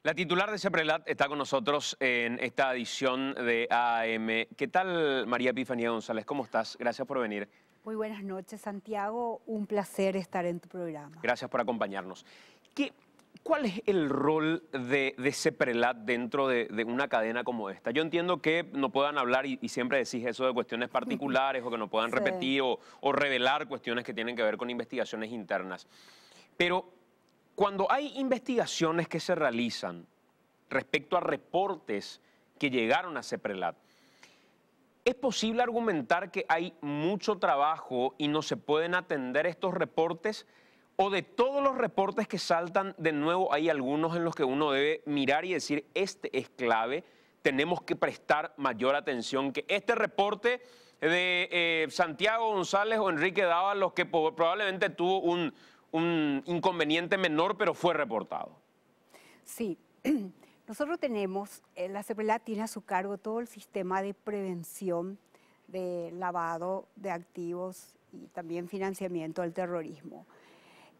La titular de CEPRELAT está con nosotros en esta edición de AM. ¿Qué tal, María Epifanía González? ¿Cómo estás? Gracias por venir. Muy buenas noches, Santiago. Un placer estar en tu programa. Gracias por acompañarnos. ¿Cuál es el rol de CEPRELAT dentro de una cadena como esta? Yo entiendo que no puedan hablar, y siempre decís eso, de cuestiones particulares o que no puedan Sí. repetir o revelar cuestiones que tienen que ver con investigaciones internas. Pero cuando hay investigaciones que se realizan respecto a reportes que llegaron a CEPRELAT, ¿es posible argumentar que hay mucho trabajo y no se pueden atender estos reportes? ¿O de todos los reportes que saltan, de nuevo hay algunos en los que uno debe mirar y decir, este es clave, tenemos que prestar mayor atención, que este reporte de Santiago González o Enrique Dávalos, que probablemente tuvo un inconveniente menor, pero fue reportado? Sí, nosotros tenemos, la CEPRELAT tiene a su cargo todo el sistema de prevención de lavado de activos y también financiamiento del terrorismo.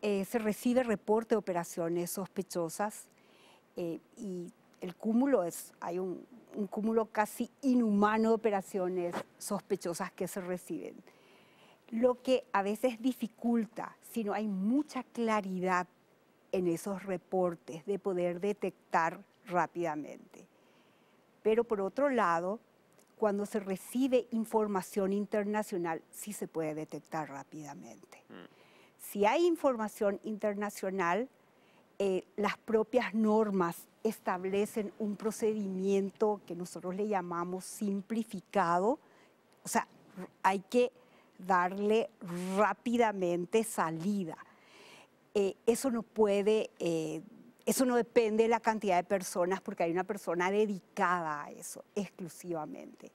Se recibe reporte de operaciones sospechosas y el cúmulo hay un cúmulo casi inhumano de operaciones sospechosas que se reciben. Lo que a veces dificulta, si no hay mucha claridad en esos reportes, de poder detectar rápidamente. Pero por otro lado, cuando se recibe información internacional, sí se puede detectar rápidamente. Si hay información internacional, las propias normas establecen un procedimiento que nosotros le llamamos simplificado. O sea, hay que darle rápidamente salida. Eso no depende de la cantidad de personas, porque hay una persona dedicada a eso exclusivamente.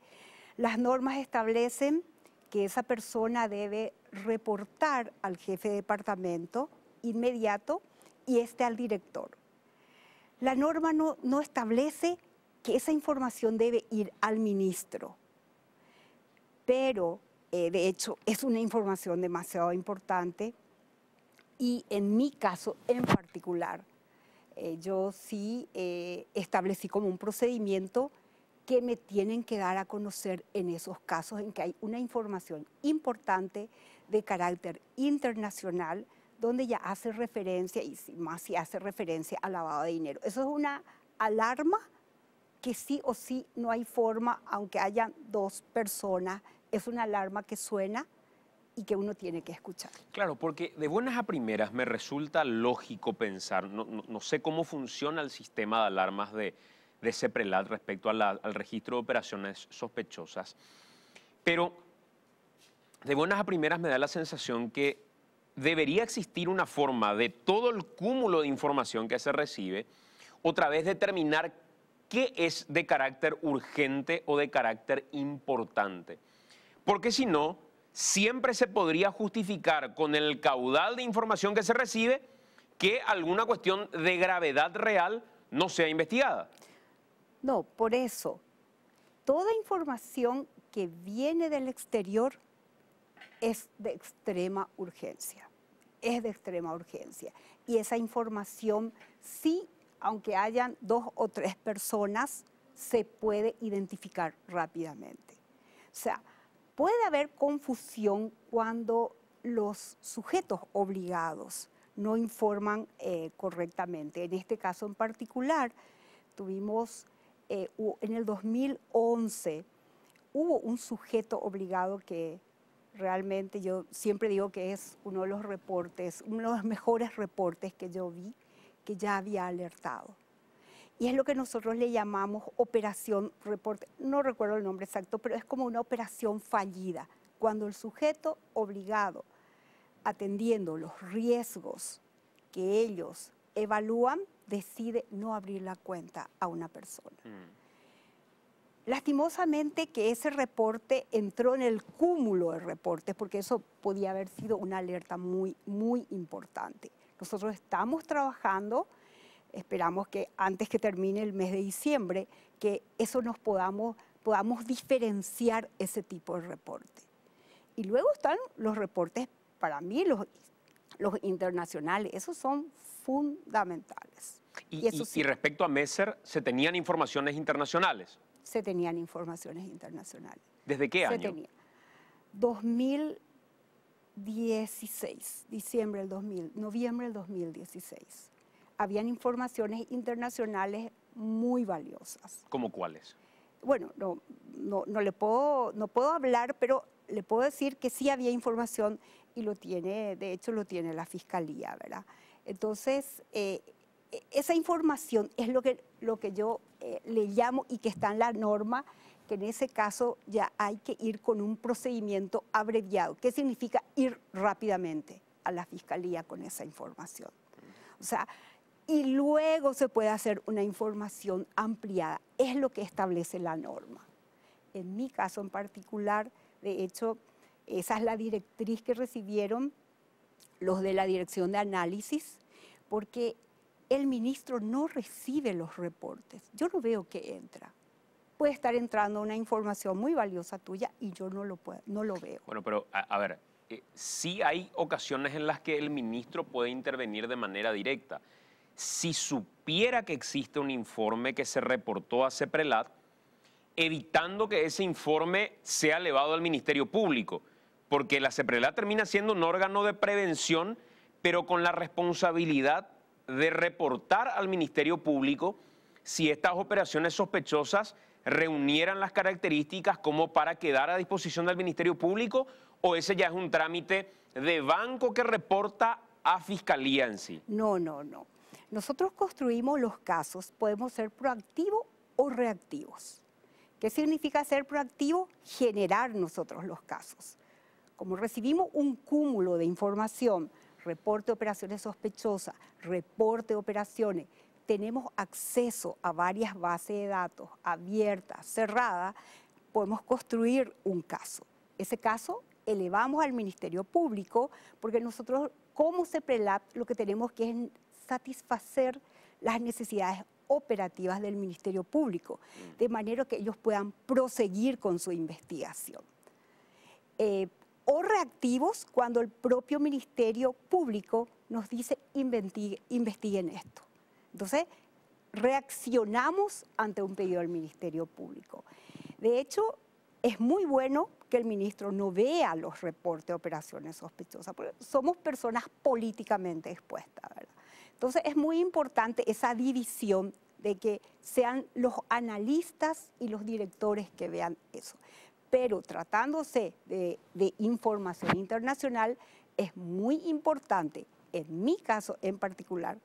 Las normas establecen que esa persona debe reportar al jefe de departamento inmediato y al director. La norma no establece que esa información debe ir al ministro, pero de hecho es una información demasiado importante y en mi caso en particular, yo sí establecí como un procedimiento que me tienen que dar a conocer en esos casos en que hay una información importante de carácter internacional, donde ya hace referencia, y más si hace referencia al lavado de dinero. Eso es una alarma que sí o sí no hay forma, aunque hayan dos personas, es una alarma que suena y que uno tiene que escuchar. Claro, porque de buenas a primeras me resulta lógico pensar, no sé cómo funciona el sistema de alarmas de CEPRELAT respecto al registro de operaciones sospechosas, pero de buenas a primeras me da la sensación que debería existir una forma de todo el cúmulo de información que se recibe, otra vez determinar qué es de carácter urgente o de carácter importante. Porque si no, siempre se podría justificar con el caudal de información que se recibe que alguna cuestión de gravedad real no sea investigada. No, por eso, toda información que viene del exterior es de extrema urgencia. Es de extrema urgencia. Y esa información sí, aunque hayan 2 o 3 personas, se puede identificar rápidamente. O sea, puede haber confusión cuando los sujetos obligados no informan correctamente. En este caso en particular, tuvimos en el 2011, hubo un sujeto obligado que realmente yo siempre digo que es uno de los reportes, uno de los mejores reportes que yo vi, que ya había alertado. Y es lo que nosotros le llamamos operación reporte, no recuerdo el nombre exacto, pero es como una operación fallida, cuando el sujeto obligado, atendiendo los riesgos que ellos evalúan, decide no abrir la cuenta a una persona. Lastimosamente que ese reporte entró en el cúmulo de reportes, porque eso podía haber sido una alerta muy, muy importante. Nosotros estamos trabajando, esperamos que antes que termine el mes de diciembre, que eso nos podamos diferenciar ese tipo de reporte. Y luego están los reportes, para mí, los internacionales, esos son fundamentales. Y eso sí, Y respecto a Messer, ¿se tenían informaciones internacionales? se tenían informaciones internacionales. ¿Desde qué Se año? tenía. 2016, diciembre del 2000, noviembre del 2016. Habían informaciones internacionales muy valiosas. ¿Cómo cuáles? Bueno, no puedo hablar, pero le puedo decir que sí había información y lo tiene, de hecho lo tiene la Fiscalía, ¿verdad? Entonces, esa información es lo que yo le llamo y que está en la norma, que en ese caso ya hay que ir con un procedimiento abreviado. ¿Qué significa ir rápidamente a la Fiscalía con esa información? O sea, y luego se puede hacer una información ampliada. Es lo que establece la norma. En mi caso en particular, de hecho, esa es la directriz que recibieron los de la Dirección de Análisis, porque el ministro no recibe los reportes. Yo no veo que entra. Puede estar entrando una información muy valiosa tuya y yo no lo veo. Bueno, pero a ver, sí hay ocasiones en las que el ministro puede intervenir de manera directa. Si supiera que existe un informe que se reportó a CEPRELAT, evitando que ese informe sea elevado al Ministerio Público, porque la CEPRELAT termina siendo un órgano de prevención, pero con la responsabilidad de reportar al Ministerio Público si estas operaciones sospechosas reunieran las características como para quedar a disposición del Ministerio Público, o ese ya es un trámite de banco que reporta a Fiscalía en sí. No. Nosotros construimos los casos, podemos ser proactivos o reactivos. ¿Qué significa ser proactivo? Generar nosotros los casos. Como recibimos un cúmulo de información, reporte de operaciones sospechosas, reporte de operaciones, tenemos acceso a varias bases de datos abiertas, cerradas, podemos construir un caso. Ese caso elevamos al Ministerio Público porque nosotros como CEPRELAT lo que tenemos que es satisfacer las necesidades operativas del Ministerio Público, de manera que ellos puedan proseguir con su investigación. O reactivos cuando el propio Ministerio Público nos dice investiguen esto. Entonces, reaccionamos ante un pedido del Ministerio Público. De hecho, es muy bueno que el ministro no vea los reportes de operaciones sospechosas, porque somos personas políticamente expuestas, ¿verdad? Entonces, es muy importante esa división de que sean los analistas y los directores que vean eso. Pero tratándose de información internacional, es muy importante, en mi caso en particular,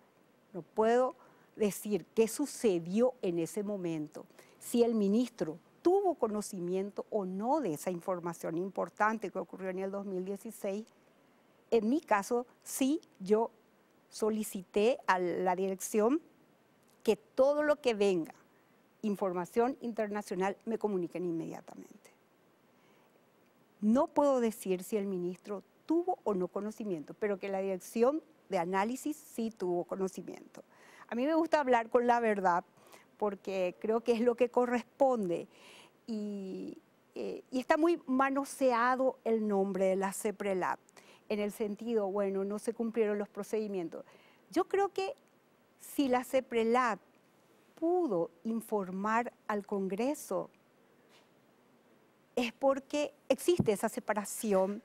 no puedo decir qué sucedió en ese momento, si el ministro tuvo conocimiento o no de esa información importante que ocurrió en el 2016. En mi caso, sí, yo solicité a la dirección que todo lo que venga, información internacional, me comuniquen inmediatamente. No puedo decir si el ministro tuvo o no conocimiento, pero que la dirección de análisis sí tuvo conocimiento. A mí me gusta hablar con la verdad porque creo que es lo que corresponde y está muy manoseado el nombre de la CEPRELAT en el sentido, bueno, no se cumplieron los procedimientos. Yo creo que si la CEPRELAT pudo informar al Congreso es porque existe esa separación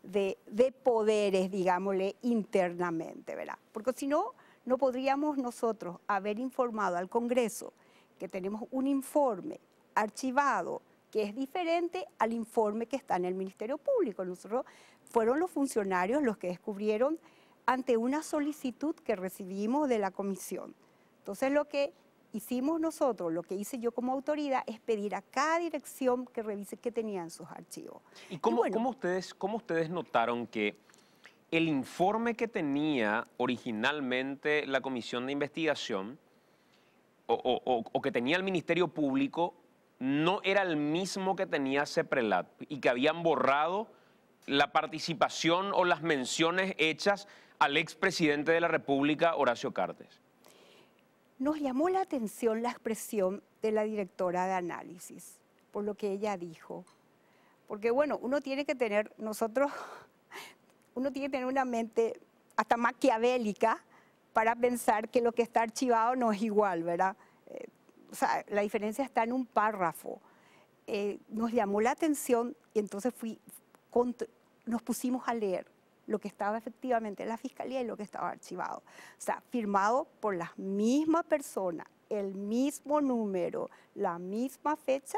de poderes, digámosle, internamente, ¿verdad? Porque si no, no podríamos nosotros haber informado al Congreso que tenemos un informe archivado que es diferente al informe que está en el Ministerio Público. Nosotros fueron los funcionarios los que descubrieron ante una solicitud que recibimos de la comisión. Entonces lo que hicimos nosotros, lo que hice yo como autoridad, es pedir a cada dirección que revise qué tenían sus archivos. ¿Y cómo ustedes notaron que el informe que tenía originalmente la comisión de investigación o que tenía el Ministerio Público no era el mismo que tenía CEPRELAT y que habían borrado la participación o las menciones hechas al expresidente de la República, Horacio Cartes? Nos llamó la atención la expresión de la directora de análisis, por lo que ella dijo. Porque bueno, uno tiene que tener una mente hasta maquiavélica para pensar que lo que está archivado no es igual, ¿verdad? O sea, la diferencia está en un párrafo. Nos llamó la atención y entonces nos pusimos a leer lo que estaba efectivamente en la fiscalía y lo que estaba archivado. O sea, firmado por la misma persona, el mismo número, la misma fecha,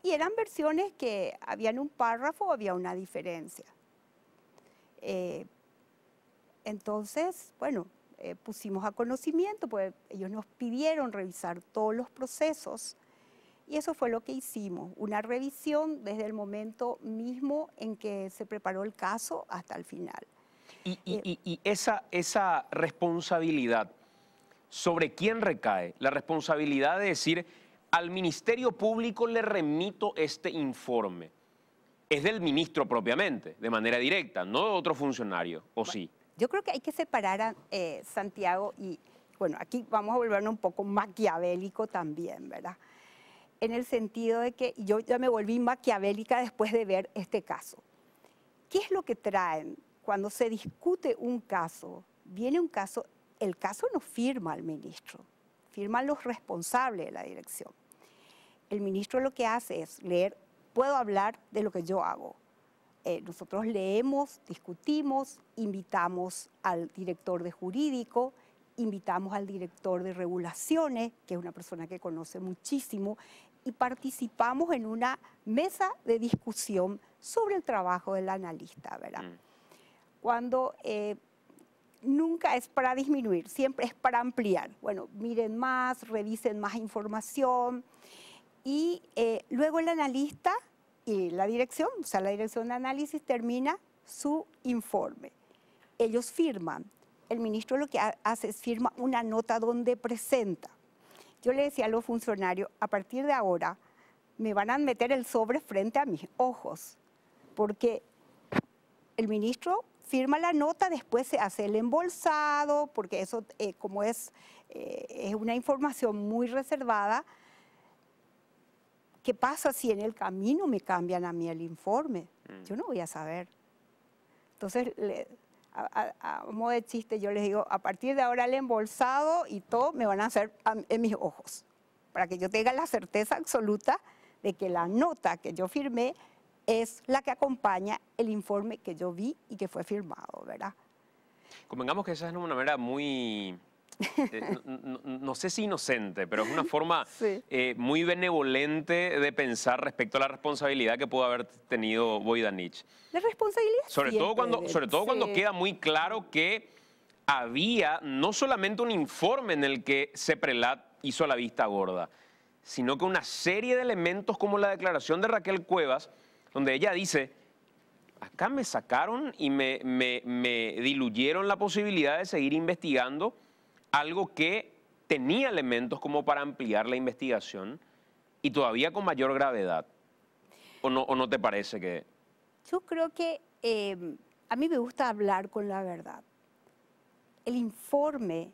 y eran versiones que habían un párrafo, había una diferencia. Entonces, bueno, pusimos a conocimiento, pues ellos nos pidieron revisar todos los procesos y eso fue lo que hicimos, una revisión desde el momento mismo en que se preparó el caso hasta el final. Y esa responsabilidad, ¿sobre quién recae? La responsabilidad de decir, al Ministerio Público le remito este informe. Es del ministro propiamente, de manera directa, no de otro funcionario, ¿o sí? Yo creo que hay que separar a Santiago y, bueno, aquí vamos a volvernos un poco maquiavélico también, ¿verdad? En el sentido de que yo ya me volví maquiavélica después de ver este caso. ¿Qué es lo que traen cuando se discute un caso? Viene un caso, el caso no firma al ministro, firman los responsables de la dirección. El ministro lo que hace es leer, puedo hablar de lo que yo hago. Nosotros leemos, discutimos, invitamos al director de jurídico, invitamos al director de regulaciones, que es una persona que conoce muchísimo, y participamos en una mesa de discusión sobre el trabajo del analista, ¿verdad? Cuando nunca es para disminuir, siempre es para ampliar. Bueno, miren más, revisen más información y luego el analista y la dirección, o sea, la dirección de análisis termina su informe. Ellos firman. El ministro lo que hace es firma una nota donde presenta. Yo le decía a los funcionarios, a partir de ahora me van a meter el sobre frente a mis ojos, porque el ministro firma la nota, después se hace el embolsado, porque eso como es una información muy reservada. ¿Qué pasa si en el camino me cambian a mí el informe? Yo no voy a saber. Entonces, a modo de chiste, yo les digo, a partir de ahora el embolsado y todo me van a hacer en mis ojos, para que yo tenga la certeza absoluta de que la nota que yo firmé es la que acompaña el informe que yo vi y que fue firmado, ¿verdad? Convengamos que esa es una manera muy... no sé si inocente, pero es una forma Sí. muy benevolente de pensar respecto a la responsabilidad que pudo haber tenido Voidanich. La responsabilidad Sobre todo cuando sí. queda muy claro que había no solamente un informe en el que Seprelat hizo la vista gorda, sino que una serie de elementos como la declaración de Raquel Cuevas, donde ella dice, acá me sacaron y me diluyeron la posibilidad de seguir investigando algo que tenía elementos como para ampliar la investigación y todavía con mayor gravedad. ¿O no te parece que...? Yo creo que a mí me gusta hablar con la verdad. El informe,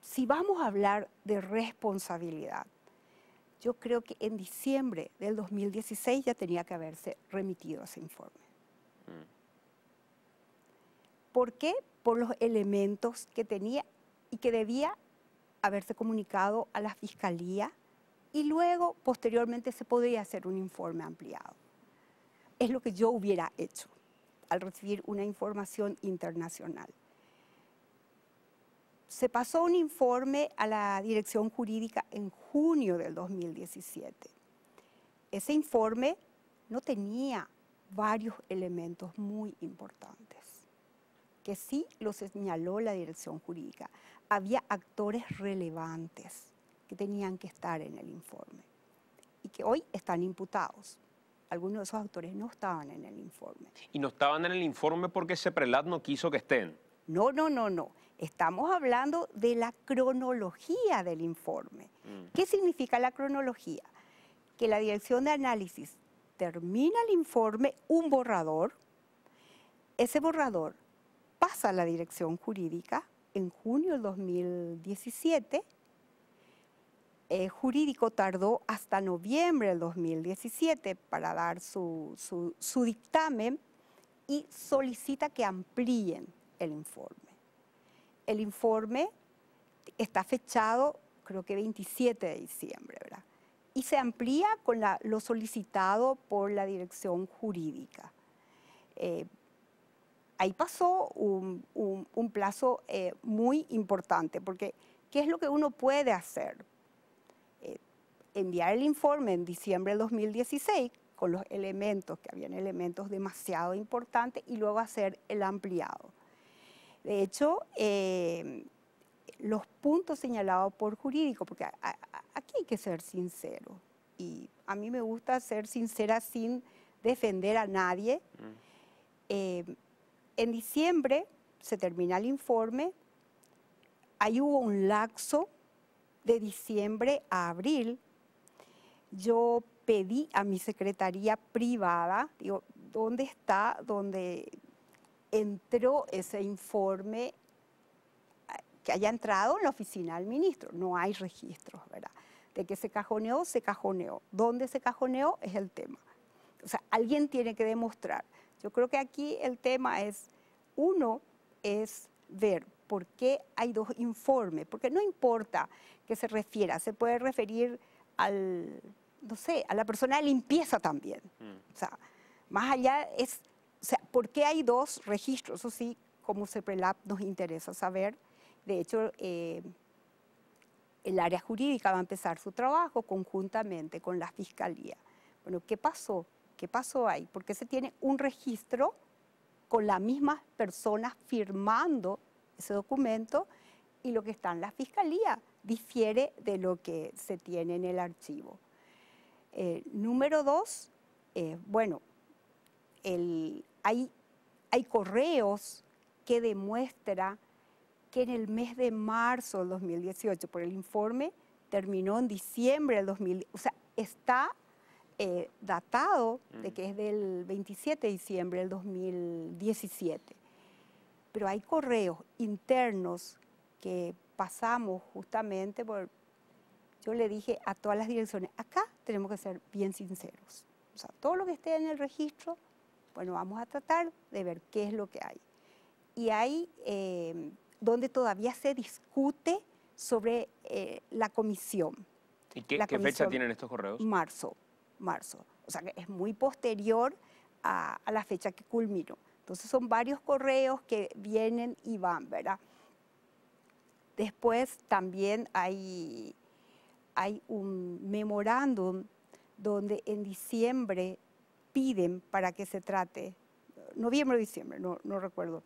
si vamos a hablar de responsabilidad, yo creo que en diciembre del 2016 ya tenía que haberse remitido ese informe. ¿Por qué? Por los elementos que tenía y que debía haberse comunicado a la Fiscalía y luego, posteriormente, se podría hacer un informe ampliado. Es lo que yo hubiera hecho al recibir una información internacional. Se pasó un informe a la Dirección Jurídica en junio del 2017. Ese informe no tenía varios elementos muy importantes, que sí lo señaló la Dirección Jurídica. Había actores relevantes que tenían que estar en el informe y que hoy están imputados. Algunos de esos actores no estaban en el informe. ¿Y no estaban en el informe porque Seprelat no quiso que estén? No. Estamos hablando de la cronología del informe. ¿Qué significa la cronología? Que la Dirección de Análisis termina el informe, un borrador. Ese borrador pasa a la Dirección Jurídica en junio del 2017. Jurídico tardó hasta noviembre del 2017 para dar su dictamen y solicita que amplíen el informe. el informe está fechado, creo que 27 de diciembre, ¿verdad? Y se amplía con lo solicitado por la dirección jurídica. Ahí pasó un plazo muy importante, porque ¿qué es lo que uno puede hacer? Enviar el informe en diciembre del 2016 con los elementos, que habían elementos demasiado importantes, y luego hacer el ampliado. De hecho, los puntos señalados por jurídico, porque aquí hay que ser sincero, y a mí me gusta ser sincera sin defender a nadie. En diciembre se termina el informe, ahí hubo un lapso de diciembre a abril. Yo pedí a mi secretaría privada, digo, ¿dónde está donde entró ese informe que haya entrado en la oficina del ministro? No hay registros, ¿verdad? De que se cajoneó, se cajoneó. ¿Dónde se cajoneó? Es el tema. O sea, alguien tiene que demostrar. Yo creo que aquí el tema es, uno, es ver por qué hay dos informes, porque no importa que se refiera, se puede referir al, no sé, a la persona de limpieza también. O sea, más allá es, o sea, ¿por qué hay dos registros? Eso sí, como CEPRELAP nos interesa saber. De hecho, el área jurídica va a empezar su trabajo conjuntamente con la Fiscalía. Bueno, ¿qué pasó? ¿Qué pasó ahí? ¿Por qué se tiene un registro con las mismas personas firmando ese documento y lo que está en la Fiscalía difiere de lo que se tiene en el archivo? Número dos, bueno, hay correos que demuestran que en el mes de marzo del 2018, por el informe, terminó en diciembre del 2000, o sea, está datado de que es del 27 de diciembre del 2017. Pero hay correos internos que pasamos justamente por... Yo le dije a todas las direcciones, acá tenemos que ser bien sinceros. O sea, todo lo que esté en el registro, bueno, vamos a tratar de ver qué es lo que hay. Y hay donde todavía se discute sobre la comisión. ¿Y qué fecha tienen estos correos? Marzo. O sea, que es muy posterior a la fecha que culminó. Entonces son varios correos que vienen y van, ¿verdad? Después también hay un memorándum donde en diciembre piden para que se trate, noviembre o diciembre, no recuerdo,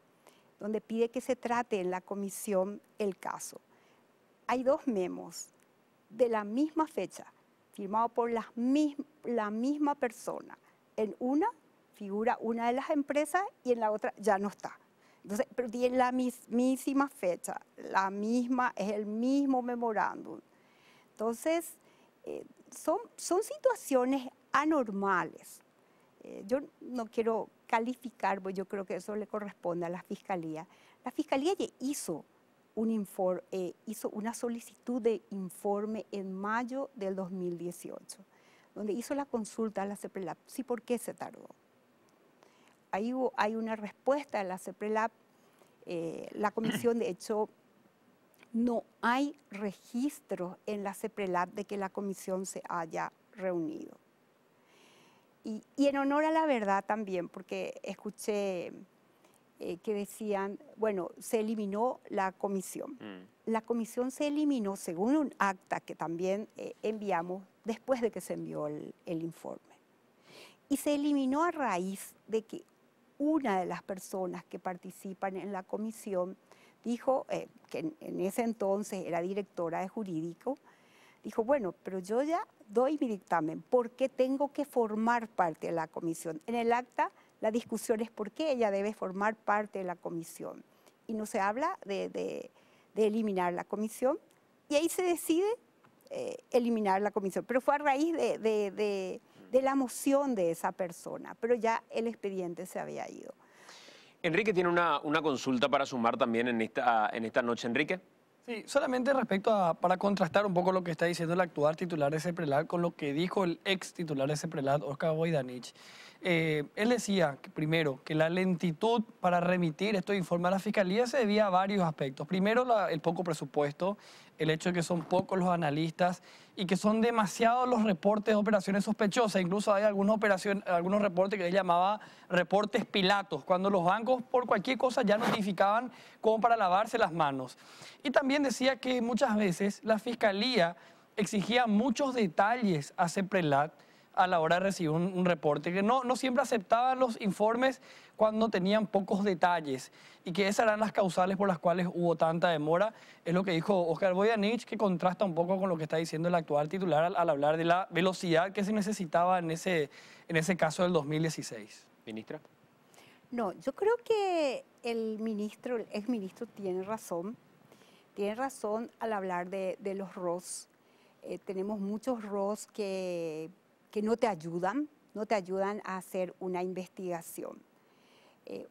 donde pide que se trate en la comisión el caso. Hay dos memos de la misma fecha, firmado por la misma persona. En una figura una de las empresas y en la otra ya no está. Entonces, pero tiene la mismísima fecha, es el mismo memorándum. Entonces, son situaciones anormales. Yo no quiero calificar, porque yo creo que eso le corresponde a la Fiscalía. La Fiscalía ya hizo una solicitud de informe en mayo del 2018, donde hizo la consulta a la CEPRELAP. Sí, ¿por qué se tardó? Ahí hay una respuesta de la CEPRELAP. La comisión, de hecho, no hay registro en la CEPRELAP de que la comisión se haya reunido. Y en honor a la verdad también, porque escuché que decían, bueno, se eliminó la comisión. La comisión se eliminó según un acta que también enviamos después de que se envió el informe. Y se eliminó a raíz de que una de las personas que participan en la comisión dijo, que en ese entonces era directora de jurídico, dijo, bueno, pero yo ya doy mi dictamen, ¿por qué tengo que formar parte de la comisión? En el acta la discusión es por qué ella debe formar parte de la comisión. Y no se habla de eliminar la comisión, y ahí se decide eliminar la comisión. Pero fue a raíz de la moción de esa persona, pero ya el expediente se había ido. Enrique tiene una consulta para sumar también en esta noche. Enrique. Sí, solamente respecto a, para contrastar un poco lo que está diciendo el actual titular de CEPRELAT con lo que dijo el ex titular de CEPRELAT, Oscar Voidanich. Él decía, que, primero, que la lentitud para remitir estos informes a la Fiscalía se debía a varios aspectos. Primero, el poco presupuesto, el hecho de que son pocos los analistas y que son demasiados los reportes de operaciones sospechosas. Incluso hay algunos reportes que él llamaba reportes pilatos, cuando los bancos por cualquier cosa ya notificaban como para lavarse las manos. Y también decía que muchas veces la Fiscalía exigía muchos detalles a CEPRELAT a la hora de recibir un reporte, que no siempre aceptaban los informes cuando tenían pocos detalles y que esas eran las causales por las cuales hubo tanta demora. Es lo que dijo Oscar Voidanich, que contrasta un poco con lo que está diciendo el actual titular al hablar de la velocidad que se necesitaba en ese caso del 2016. Ministra. No, yo creo que el exministro tiene razón. Tiene razón al hablar de los ROS. Tenemos muchos ROS que no te ayudan a hacer una investigación.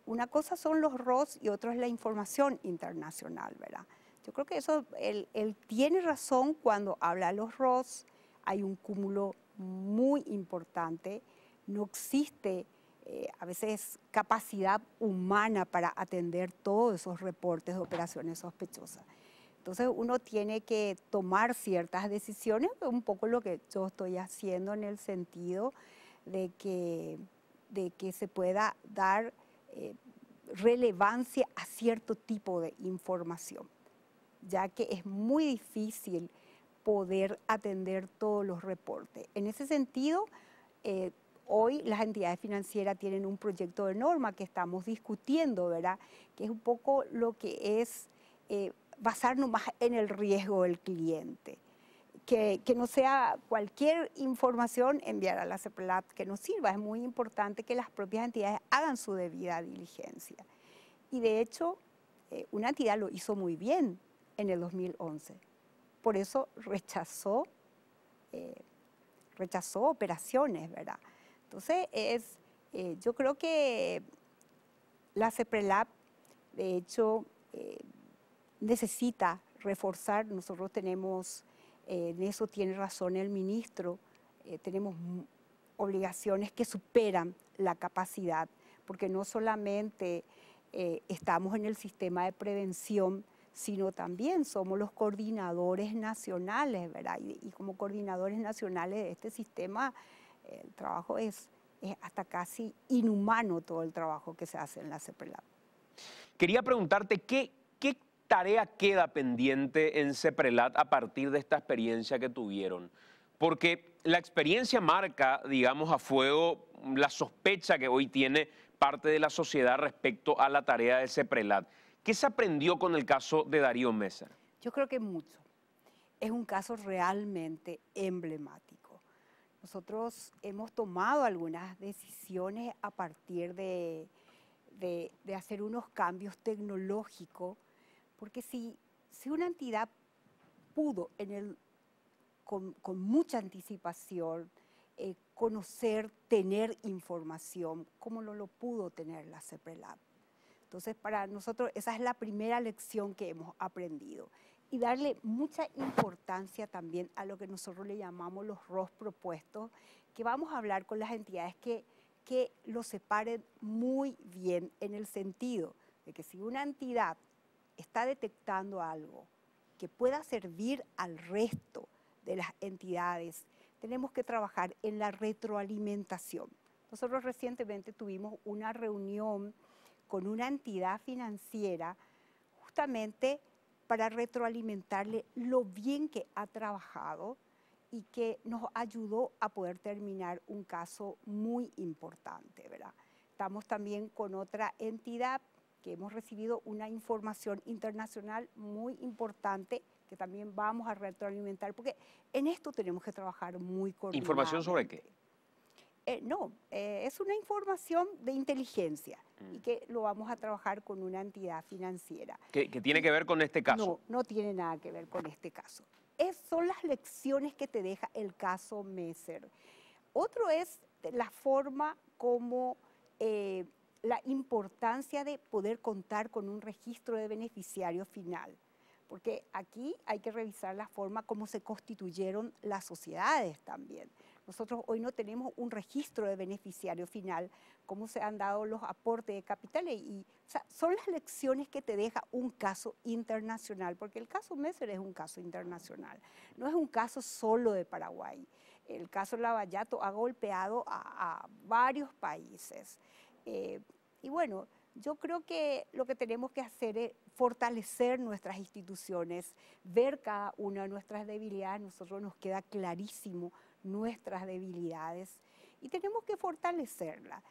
Una cosa son los ROS y otra es la información internacional, ¿verdad? Yo creo que eso, él tiene razón cuando habla de los ROS. Hay un cúmulo muy importante. No existe a veces capacidad humana para atender todos esos reportes de operaciones sospechosas. Entonces uno tiene que tomar ciertas decisiones, un poco lo que yo estoy haciendo en el sentido de que se pueda dar relevancia a cierto tipo de información, ya que es muy difícil poder atender todos los reportes. En ese sentido, hoy las entidades financieras tienen un proyecto de norma que estamos discutiendo, ¿verdad? Que es un poco lo que es basarnos más en el riesgo del cliente. Que no sea cualquier información enviar a la CEPRELAT que nos sirva. Es muy importante que las propias entidades hagan su debida diligencia. Y de hecho, una entidad lo hizo muy bien en el 2011. Por eso rechazó operaciones, ¿verdad? Entonces, yo creo que la CEPRELAT, de hecho, necesita reforzar. Nosotros tenemos, en eso tiene razón el ministro, tenemos obligaciones que superan la capacidad, porque no solamente estamos en el sistema de prevención, sino también somos los coordinadores nacionales, ¿verdad? Y como coordinadores nacionales de este sistema, el trabajo es hasta casi inhumano todo el trabajo que se hace en la CEPRELAT. Quería preguntarte, ¿qué tarea queda pendiente en CEPRELAT a partir de esta experiencia que tuvieron? Porque la experiencia marca, digamos, a fuego la sospecha que hoy tiene parte de la sociedad respecto a la tarea de CEPRELAT. ¿Qué se aprendió con el caso de Darío Mesa? Yo creo que mucho. Es un caso realmente emblemático. Nosotros hemos tomado algunas decisiones a partir de hacer unos cambios tecnológicos, porque si una entidad pudo con mucha anticipación conocer, tener información, ¿cómo no lo pudo tener la CEPRELAT? Entonces, para nosotros esa es la primera lección que hemos aprendido. Y darle mucha importancia también a lo que nosotros le llamamos los ROS propuestos, que vamos a hablar con las entidades que lo separen muy bien, en el sentido de que si una entidad está detectando algo que pueda servir al resto de las entidades, tenemos que trabajar en la retroalimentación. Nosotros recientemente tuvimos una reunión con una entidad financiera justamente para retroalimentarle lo bien que ha trabajado y que nos ayudó a poder terminar un caso muy importante, ¿verdad? Estamos también con otra entidad que hemos recibido una información internacional muy importante que también vamos a retroalimentar, porque en esto tenemos que trabajar muy coordinadamente. ¿Información sobre qué? Es una información de inteligencia y que lo vamos a trabajar con una entidad financiera. ¿Que tiene que ver con este caso? No tiene nada que ver con este caso. Son las lecciones que te deja el caso Messer. Otro es la forma como la importancia de poder contar con un registro de beneficiario final, porque aquí hay que revisar la forma como se constituyeron las sociedades también. Nosotros hoy no tenemos un registro de beneficiario final, cómo se han dado los aportes de capitales. O sea, son las lecciones que te deja un caso internacional, porque el caso Messer es un caso internacional, no es un caso solo de Paraguay. El caso Lavallato ha golpeado a varios países. Y bueno, yo creo que lo que tenemos que hacer es fortalecer nuestras instituciones, ver cada una de nuestras debilidades. A nosotros nos queda clarísimo nuestras debilidades y tenemos que fortalecerla,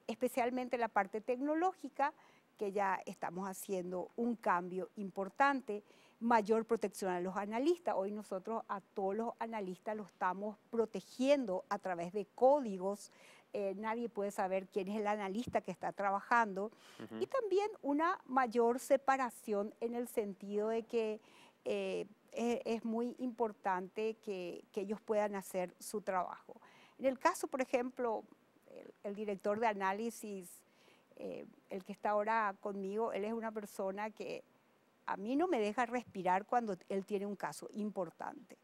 especialmente la parte tecnológica, que ya estamos haciendo un cambio importante, mayor protección a los analistas. Hoy nosotros a todos los analistas los estamos protegiendo a través de códigos. Nadie puede saber quién es el analista que está trabajando. Y también una mayor separación en el sentido de que es muy importante que ellos puedan hacer su trabajo. En el caso, por ejemplo, el director de análisis, el que está ahora conmigo, él es una persona que a mí no me deja respirar cuando él tiene un caso importante.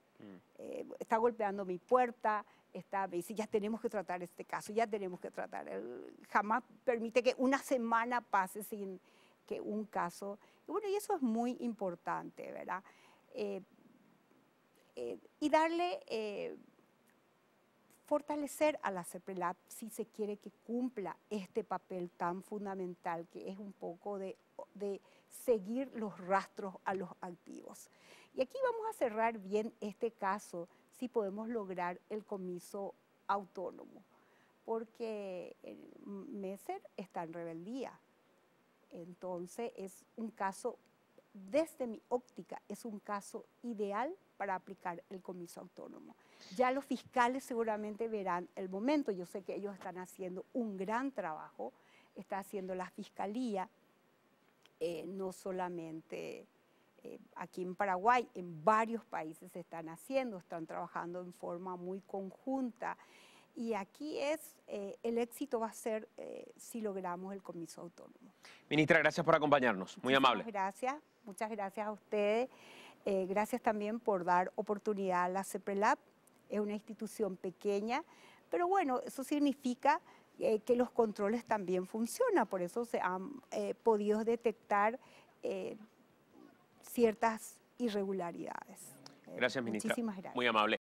Está golpeando mi puerta, me dice, ya tenemos que tratar este caso, ya tenemos que tratar. Él jamás permite que una semana pase sin que un caso... Y bueno, y eso es muy importante, ¿verdad? Y darle... fortalecer a la CEPRELAT si se quiere que cumpla este papel tan fundamental que es un poco de seguir los rastros a los activos. Y aquí vamos a cerrar bien este caso si podemos lograr el comiso autónomo, porque el Messer está en rebeldía. Entonces es un caso, desde mi óptica, es un caso ideal para aplicar el comiso autónomo. Ya los fiscales seguramente verán el momento. Yo sé que ellos están haciendo un gran trabajo, está haciendo la fiscalía, no solamente aquí en Paraguay, en varios países se están haciendo, están trabajando en forma muy conjunta. Y aquí el éxito va a ser si logramos el comiso autónomo. Ministra, gracias por acompañarnos. Muy amable. Muchas gracias a ustedes. Gracias también por dar oportunidad a la CEPRELAT. Es una institución pequeña, pero bueno, eso significa que los controles también funcionan. Por eso se han podido detectar ciertas irregularidades. Gracias, ministra. Muchísimas gracias. Muy amable.